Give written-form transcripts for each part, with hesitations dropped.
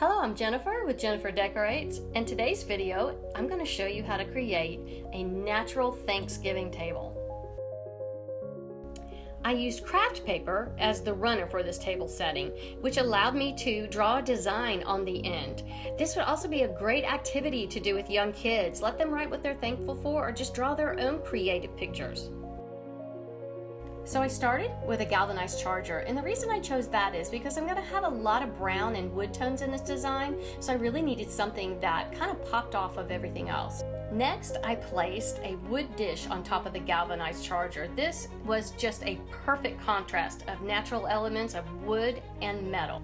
Hello, I'm Jennifer with Jennifer Decorates. In today's video, I'm going to show you how to create a natural Thanksgiving table. I used craft paper as the runner for this table setting, which allowed me to draw a design on the end. This would also be a great activity to do with young kids. Let them write what they're thankful for or just draw their own creative pictures. So I started with a galvanized charger, and the reason I chose that is because I'm going to have a lot of brown and wood tones in this design, so I really needed something that kind of popped off of everything else. Next, I placed a wood dish on top of the galvanized charger. This was just a perfect contrast of natural elements of wood and metal.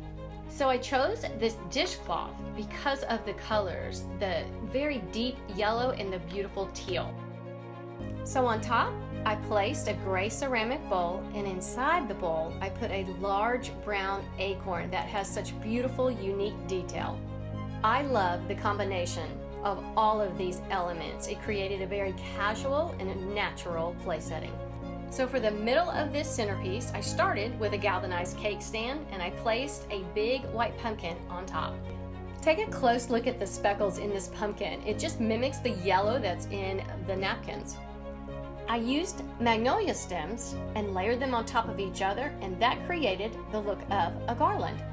So I chose this dishcloth because of the colors, the very deep yellow and the beautiful teal. So on top, I placed a gray ceramic bowl, and inside the bowl, I put a large brown acorn that has such beautiful, unique detail. I love the combination of all of these elements. It created a very casual and a natural play setting. So for the middle of this centerpiece, I started with a galvanized cake stand, and I placed a big white pumpkin on top. Take a close look at the speckles in this pumpkin. It just mimics the yellow that's in the napkins. I used magnolia stems and layered them on top of each other, and that created the look of a garland.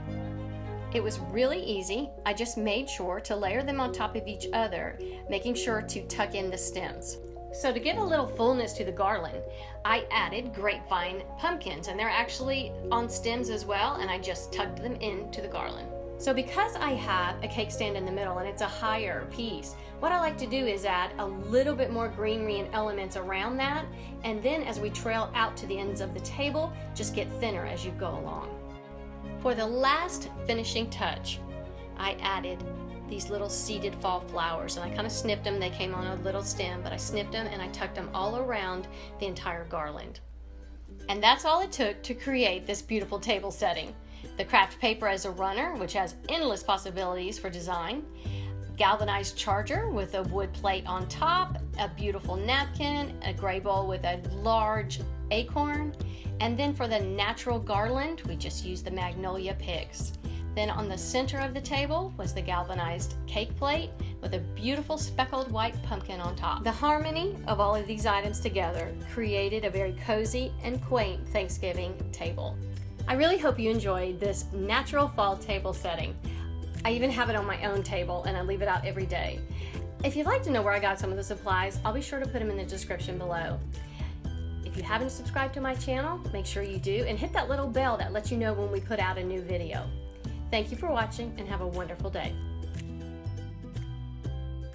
It was really easy. I just made sure to layer them on top of each other, making sure to tuck in the stems. So to give a little fullness to the garland, I added grapevine pumpkins, and they're actually on stems as well, and I just tucked them into the garland. So because I have a cake stand in the middle and it's a higher piece, what I like to do is add a little bit more greenery and elements around that, and then as we trail out to the ends of the table, just get thinner as you go along. For the last finishing touch, I added these little seeded fall flowers, and I kind of snipped them. They came on a little stem, but I snipped them and I tucked them all around the entire garland. And that's all it took to create this beautiful table setting. The craft paper as a runner, which has endless possibilities for design, galvanized charger with a wood plate on top, a beautiful napkin, a gray bowl with a large acorn, and then for the natural garland, we just used the magnolia picks. Then on the center of the table was the galvanized cake plate with a beautiful speckled white pumpkin on top. The harmony of all of these items together created a very cozy and quaint Thanksgiving table. I really hope you enjoyed this natural fall table setting. I even have it on my own table, and I leave it out every day. If you'd like to know where I got some of the supplies, I'll be sure to put them in the description below. If you haven't subscribed to my channel, make sure you do, and hit that little bell that lets you know when we put out a new video. Thank you for watching, and have a wonderful day.